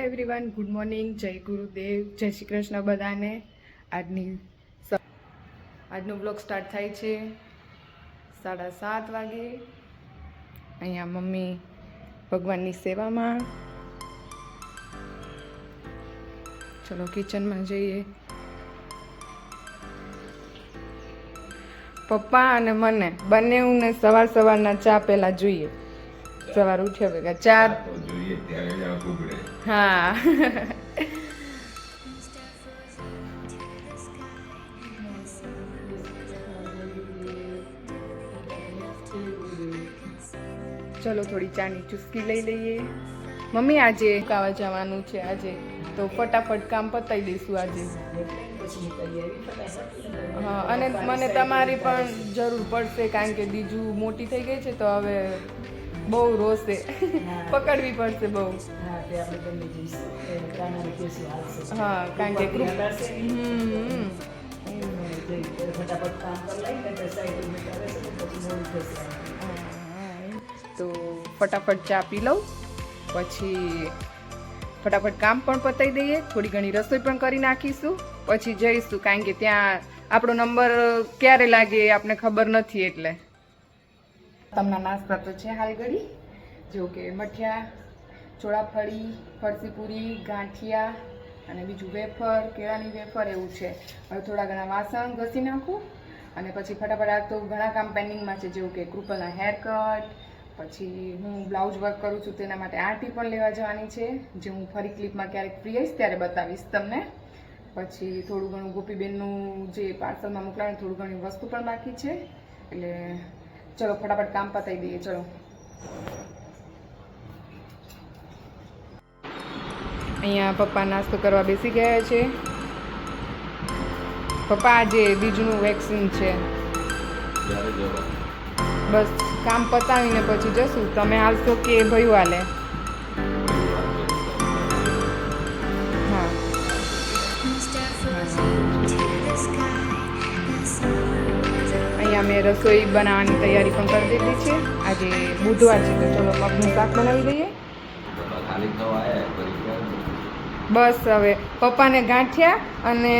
Everyone, good morning, જય ગુરુદેવ, જય શ્રી કૃષ્ણ બધાને। આજનો બ્લોગ સ્ટાર્ટ થાય છે 7:30 વાગે। અહીંયા મમ્મી ભગવાનની સેવામાં। ચલો કિચનમાં જઈએ। પપ્પા અને મને બંનેને સવારના ચા પહેલા જોઈએ। સવાર ઉઠ્યા ભેગા ચા જોઈએ ત્યારે જ આંખ ઉઘડે। હા ચલો થોડી ચાની ચુસ્કી લઈ લઈએ। મમ્મી આજે કાવા જવાનું છે આજે, તો ફટાફટ કામ પતાવી દઈશું આજે। હા, અને મને તમારી પણ જરૂર પડશે કારણ કે બીજું મોટી થઈ ગઈ છે તો હવે બહુ રોશે, પકડવી પડશે બહુ। હા, કારણ કે તો ફટાફટ ચા પી લઉં, પછી ફટાફટ કામ પણ પતાવી દઈએ, થોડી ઘણી રસોઈ પણ કરી નાખીશું, પછી જઈશું કારણ કે ત્યાં આપણો નંબર ક્યારે લાગે આપને ખબર નથી। એટલે તમને નાસ્તા તો છે હાલ ઘડી, જો કે મઠિયા, ચોળાફળી, ફરસી પૂરી, ગાંઠિયા અને બીજું વેફર, કેળાની વેફર એવું છે। હવે થોડા ઘણા વાસણ ઘસી નાખું અને પછી ફટાફટ આ તો ઘણા કામ પેન્ડિંગમાં છે, જેવું કે કૃપલના હેર કટ, પછી હું બ્લાઉઝ વર્ક કરું છું તેના માટે આરટી પણ લેવા જવાની છે, જે હું ફરી ક્લિપમાં ક્યારેક ફ્રી આવીશ ત્યારે બતાવીશ તમને। પછી થોડું ઘણું ગોપીબેનનું જે પાર્સલમાં મોકલાવાનું થોડું ઘણી વસ્તુ પણ બાકી છે, એટલે ચલો ફટાફટ કામ પતાવી દઈએ। ચલો અહીંયા પપ્પા નાસ્તો કરવા બેસી ગયા છે। પપ્પા આજે બીજું વેક્સિન છે, બસ કામ પતાવીને પછી જશું। તમે હાલશો કે ભયું હાલે? હા, અહીંયા મેં રસોઈ બનાવવાની તૈયારી પણ કરી દીધી છે। આજે બુધવાર છે તો ચલો મગનું શાક બનાવી દઈએ। બસ હવે પપ્પાને ગાંઠિયા અને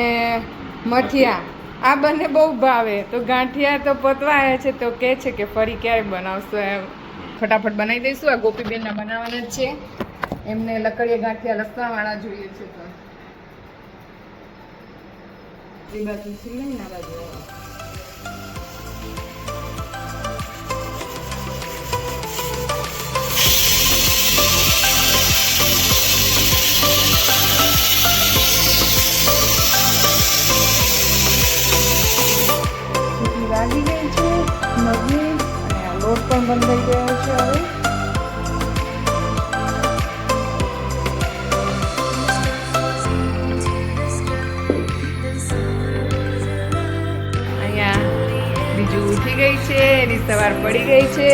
મઠિયા આ બંને બહુ ભાવે, તો ગાંઠિયા તો પતવા આવ્યા છે તો કહે છે કે ફરી ક્યારે બનાવશો એમ। ફટાફટ બનાવી દઈશું। આ ગોપીબેનના બનાવવાના જ છે, એમને લકડીયા ગાંઠિયા લસણવાળા જોઈએ છે, તો એ બાજુ સિલાઈ ના બાજુ લાગી ગઈ છે મગની, અને આ લોટ પણ બંધાઈ ગયો છે। હવે અહીંયા બીજું ઉઠી ગઈ છે, એની સવાર પડી ગઈ છે।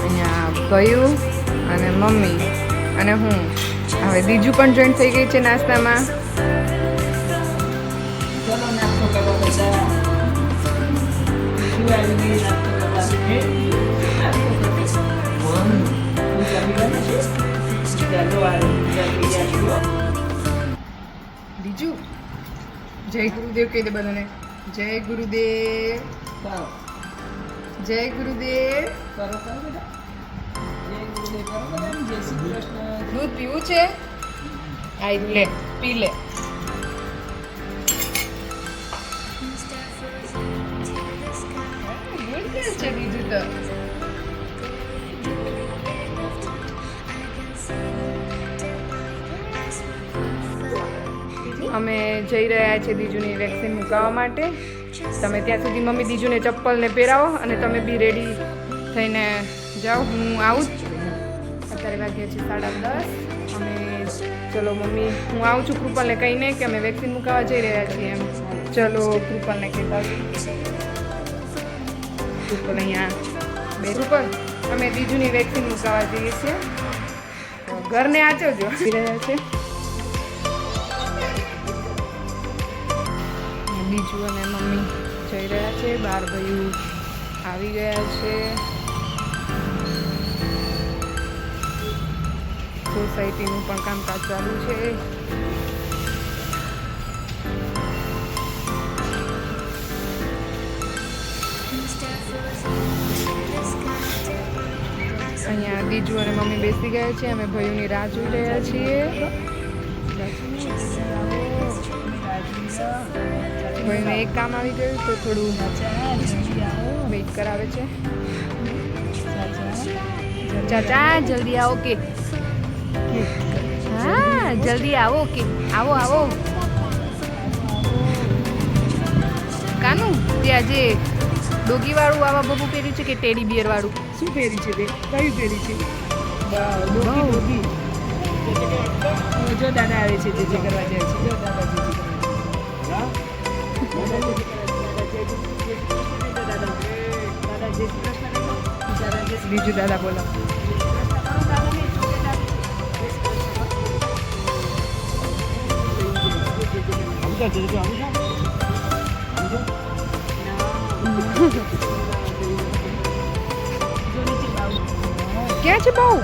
અહીંયા ભયું અને મમ્મી અને હું, હવે બીજું પણ જોઈન્ટ થઈ ગઈ છે નાસ્તામાં। બીજું જય ગુરુદેવ કહી દે બધાને, જય ગુરુદેવ, જય ગુરુદેવ। દૂધ પીવું છે? આઈ લે, પી લે। છે બીજું તો અમે જઈ રહ્યા છીએ દીજુની વેક્સિન મુકાવવા માટે। તમે ત્યાં સુધી મમ્મી દીજુને ચપ્પલને પહેરાવો અને તમે બી રેડી થઈને જાઓ, હું આવું જ છું। અત્યારે વાગ્યા છે 10:30। અમે ચલો મમ્મી હું આવું છું કૃપલને કહીને કે અમે વેક્સિન મુકાવવા જઈ રહ્યા છીએ એમ। ચલો કૃપલને કહેતા કૃપલ અહીંયા બે કૃપલ અમે દીજુની વેક્સિન મુકાવવા જઈએ છીએ, ઘરને આચવજો રહ્યા છે। બીજું અને મમ્મી જઈ રહ્યા છે, બાર ભાઈઓ આવી ગયા છે। સોસાયટીનું પણ કામકાજ ચાલુ છે. અહીંયા બીજુ અને મમ્મી બેસી ગયા છે. અમે ભાઈઓની રાહ જોઈ રહ્યા છીએ. ભાઈને એક કામ આવી ગયું તો થોડું વેઇટ કરાવે છે. ચાચા જલ્દી આવો કે. હા જલ્દી આવો કે. આવો આવો. કાનું તે આજે ડોગી વાળું આવા બબુ પહેર્યું છે કે ટેડી બિયર વાળું? શું પહેરી છે તે? કયું પહેરી છે? ડોગી. જો દાદા આવે છે જે કરવા જાય છે. જો દાદા જે બીજું દાદા બોલો. ક્યાં છે બાઉ?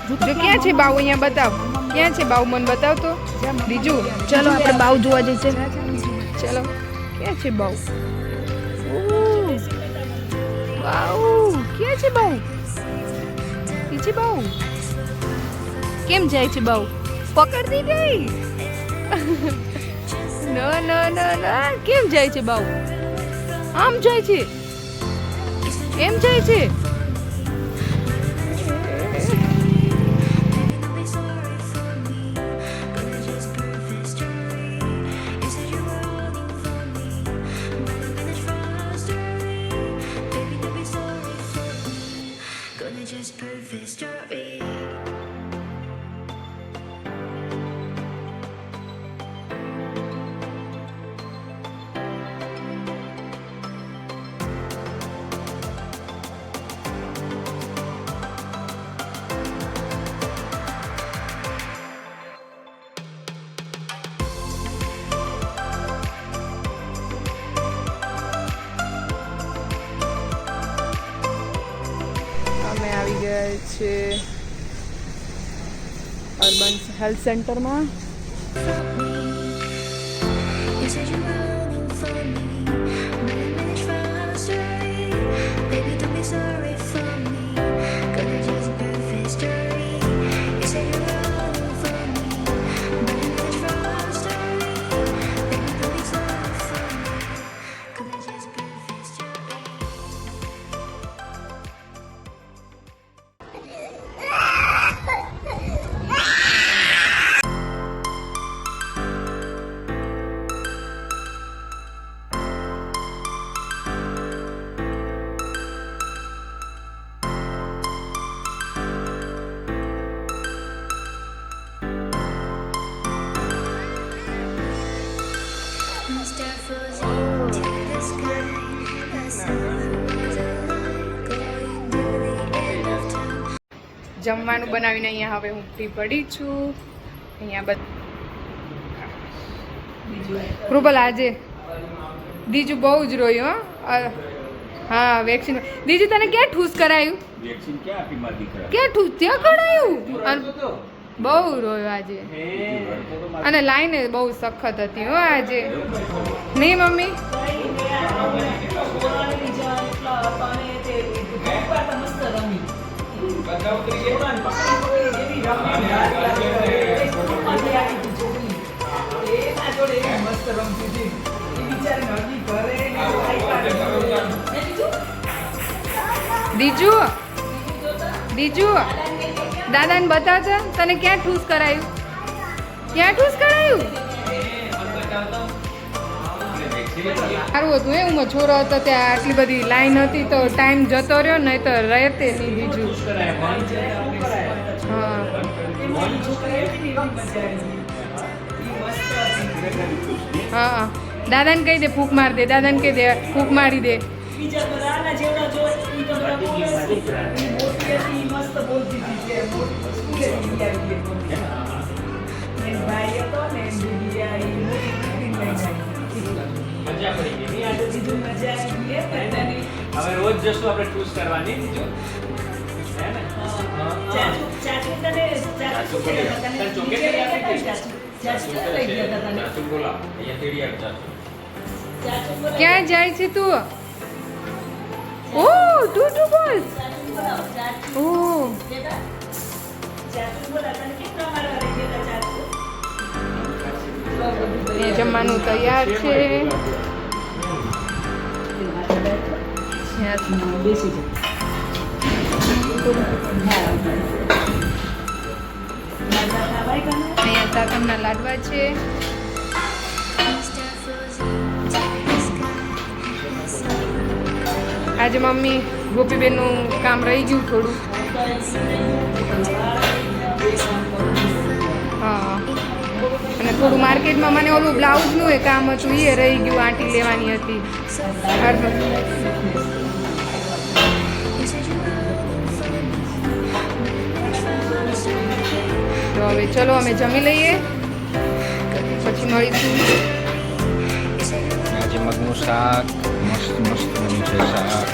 જો ક્યાં છે બાઉ? અહીંયા બતાવ. ક્યાં છે બાઉ? મને બતાવ તો. બીજું ચલો આપણે બાઉ જોવા જઈએ. ચલો ક્યાં છે બાઉ? બાઉ ક્યાં છે બાઉ? પીછે બાઉ કેમ જાય છે બાઉ? પકડતી ગઈ. ના ના ના ના કેમ જાય છે બાઉ? આમ જાય છે. એમ જાય છે. અમે આવી ગયા છે અર્બન હેલ્થ સેન્ટરમાં. જમવાનું બનાવીને અહીંયા હવે હું ફ્રી પડી છું. અહીંયા રૂબલ આજે દીજુ બહુ જ રોયું. હા વેક્સિન. દીજુ તને ક્યાં ઠૂસ કરાયું? ક્યાં ઠૂસ ત્યાં કરાયું? બહુ રોયો આજે. અને લાઈને બહુ સખત હતી હો આજે. નહીં મમ્મી? દીજુ દીજુ દાદાને બતાવતા તને ક્યાં ઠૂસ કરાયું? ક્યાં ઠૂસ કરાયું? સારું હતું એ હું છોરો હતો ત્યાં આટલી બધી લાઈન હતી તો ટાઈમ જતો રહ્યો નહીં તો રહેતે નહીં. બીજું હા હા દાદાને કહી દે ફૂંક મારી દે. દાદાને કહી દે ફૂંક મારી દે. હવે રોજ જશું આપણે ચૂઝ કરવાની. ક્યાં જાય છે તું? ઓ તું બોલ. ઓ એ જમવાનું તૈયાર છે. બેસી અહીંયા સાકરના લાડવા છે. આજે મમ્મી ગોપીબેનનું કામ રહી ગયું થોડું. હા અને થોડું માર્કેટમાં મને ઓલું બ્લાઉઝનું એ કામ હતું, એ રહી ગયું, આંટી લેવાની હતી. તો હવે ચલો અમે જમી લઈએ, પછી મળીશું. આજે મગનું શાક મસ્ત મસ્ત બન્યું છે. શાક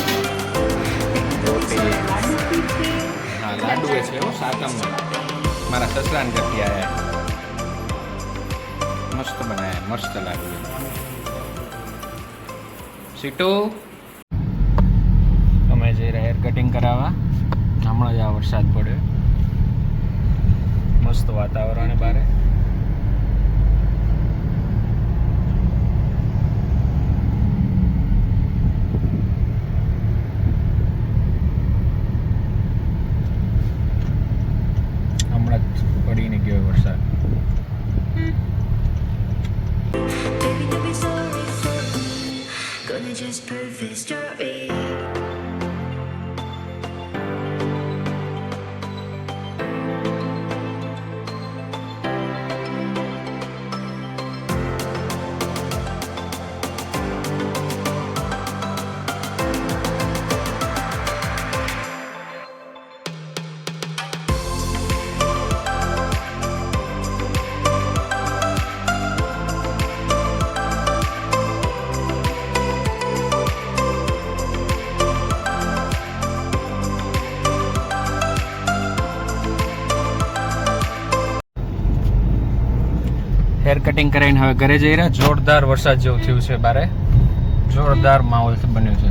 રોટી હા લાડુ છે હો સાકમના મારા સસરાને ઘરથી આવ્યા. મસ્ત બનાયા, મસ્ત લાડુ. સીટુ અમે જઈ રહ્યા હેર કટિંગ કરાવવા. હમણાં જ આ વરસાદ પડ્યો, મસ્ત વાતાવરણ છે બારે. હમણાં જ પડીને ગયો વરસાદ. Gonna just prove this story. Hair cutting કરીને હવે ઘરે જઈ રહ્યા. જોરદાર વરસાદ જેવું થયું છે બારે, જોરદાર માહોલ બન્યો છે.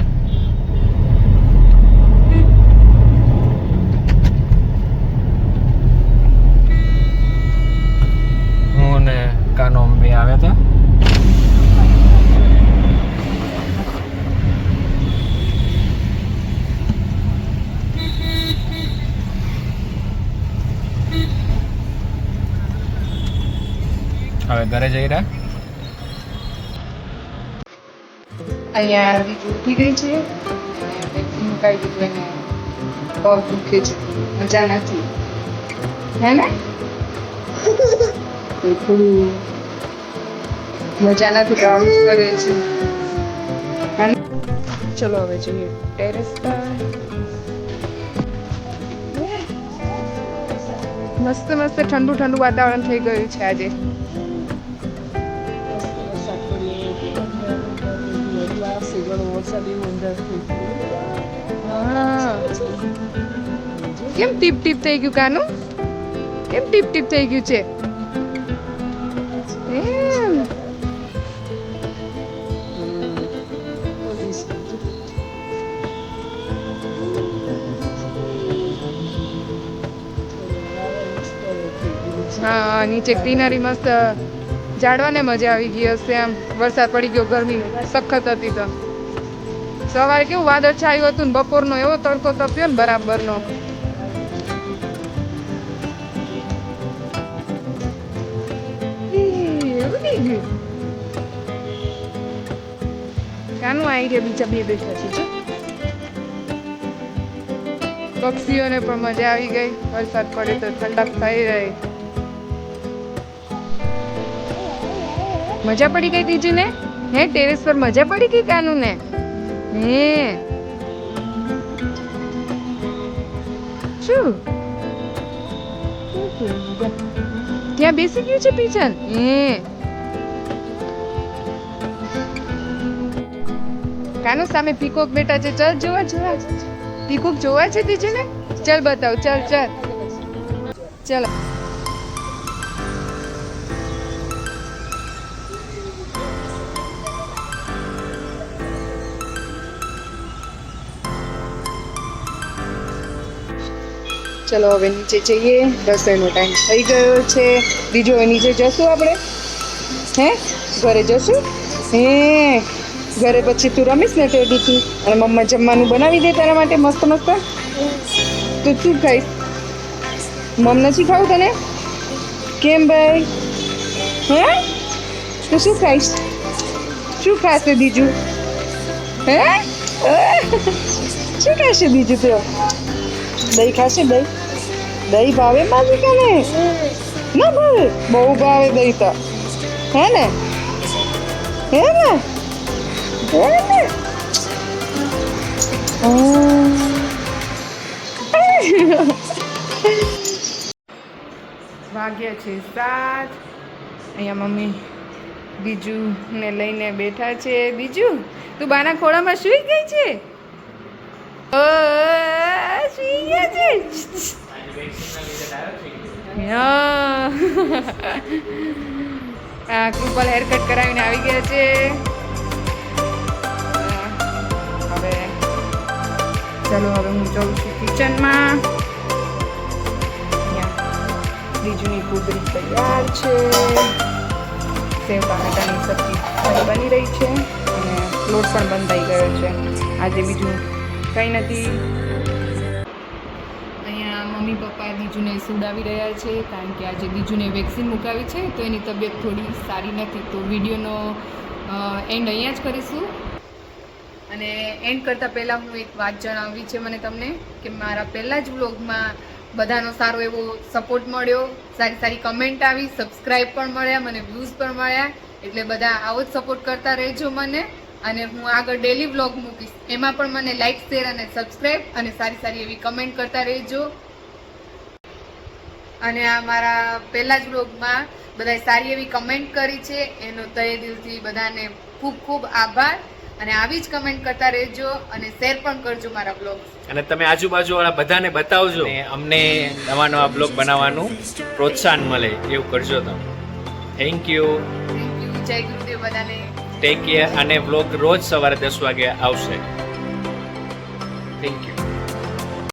હું અને કાનો બે આવ્યા હતા. હવે ઘરે જઈ રહ્યા. અહીંયા ઉઠી ગઈ છે, મુકાઈ દીધું એને. પગ દુખે છે, મજા નથી, હે ને? થોડું મજા નથી, કામ કરે છે. ચલો હવે જઈએ ટેરેસ પર. મસ્ત મસ્ત ઠંડુ ઠંડુ વાતાવરણ થઈ ગયું છે આજે. કેમ ટીપ ટીપ થઈ ગયું કાનું? કેમ ટીપ ટીપ થઈ ગયું છે? એમ. હા નીચે ગ્રીનરી મસ્ત ઝાડવાને મજા આવી ગઈ હશે. આમ વરસાદ પડી ગયો, ગરમી સખત હતી. તો સવારે કેવું વાદળ છાયું હતું ને બપોરનો એવો તડકો તપ્યો ને બરાબરનો. કાનું આવી ગયા બીજા બે બેઠા છે. પક્ષીઓને પણ મજા આવી ગઈ. વરસાદ પડે તો ઠંડક થઈ રહી. મજા પડી ગઈ તીજીને? હે ટેરેસ પર મજા પડી ગઈ કાનું ને? હે શું ત્યાં બેસી ગયું છે પીછન? હે કાનું સામે પીકોક બેટા છે. ચલ જોવા જોવા પીકોક જોવા છે તીજીને? ચલ બતાવ, ચલ ચલ ચલો ચલો હવે નીચે જઈએ, રસોઈનો ટાઈમ થઈ ગયો છે. બીજો હવે નીચે જશું આપણે, હે ઘરે જશું? હે ઘરે પછી તું રમીશ ને ટેડીથી, અને મમ્મા જમવાનું બનાવી દે તારા માટે મસ્ત મસ્ત. તું શું ખાઈશ? મમ નથી ખાવું તને? કેમ ભાઈ? હે તું શું ખાઈશ? શું ખાશે બીજું? હે શું ખાશે બીજું? તો દહીં ખાશે? દહીં દહીં ભાવે માલિકાને? ના ભાવે? બહુ ભાવે દહીં તો, હે ને? હે ને? હે ને? વાગ્યા છે 7. અહીંયા મમ્મી બીજુને લઈને બેઠા છે. બીજું તું બાના ખોળામાં સૂઈ ગઈ છે? સૂઈ ગયા છે. હા કૃપાલ હેર કટ કરાવીને આવી ગયા છે. હવે ચાલો હવે હું જાઉં છું કિચનમાં. બીજુની પૂરી તૈયાર છે. સેવ ટામેટાની સબ્જી બની રહી છે અને લોટ પણ બંધાઈ ગયો છે. આજે બીજું કંઈ નથી. અહીંયા મમ્મી પપ્પા બીજુને સુડાવી રહ્યા છે કારણ કે આજે બીજુને વેક્સિન મુકાવી છે તો એની તબિયત થોડી સારી નથી. તો વિડીયોનો એન્ડ અહીંયા જ કરીશું. અને એન્ડ કરતાં પહેલાં હું એક વાત જણાવવી છે મને તમને કે મારા પહેલાં જ વ્લોગમાં બધાનો સારો એવો સપોર્ટ મળ્યો, સારી સારી કમેન્ટ આવી, સબસ્ક્રાઈબ પણ મળ્યા, મને વ્યૂઝ પણ મળ્યા. એટલે બધા આવો જ સપોર્ટ કરતા રહેજો મને. અને હું આગળ ડેલી વ્લોગ મૂકીશ, એમાં પણ મને લાઈક, શેર અને સબસ્ક્રાઈબ અને સારી સારી એવી કમેન્ટ કરતા રહેજો. અને આ મારા પહેલા જ વ્લોગમાં બધાએ સારી એવી કમેન્ટ કરી છે, એનો તહે દિલથી બધાને ખૂબ ખૂબ આભાર. અને આવી જ કમેન્ટ કરતા રહેજો અને શેર પણ કરજો મારા બ્લોગ. અને તમે આજુબાજુવાળા બધાને બતાવજો અને અમને નવા નવા બ્લોગ બનાવવાનું પ્રોત્સાહન મળે એવું કરજો તમે. Thank you. જય ગુરુદેવ બધાને. Take care. અને બ્લોગ રોજ સવારે 10 વાગે આવશે. Thank you.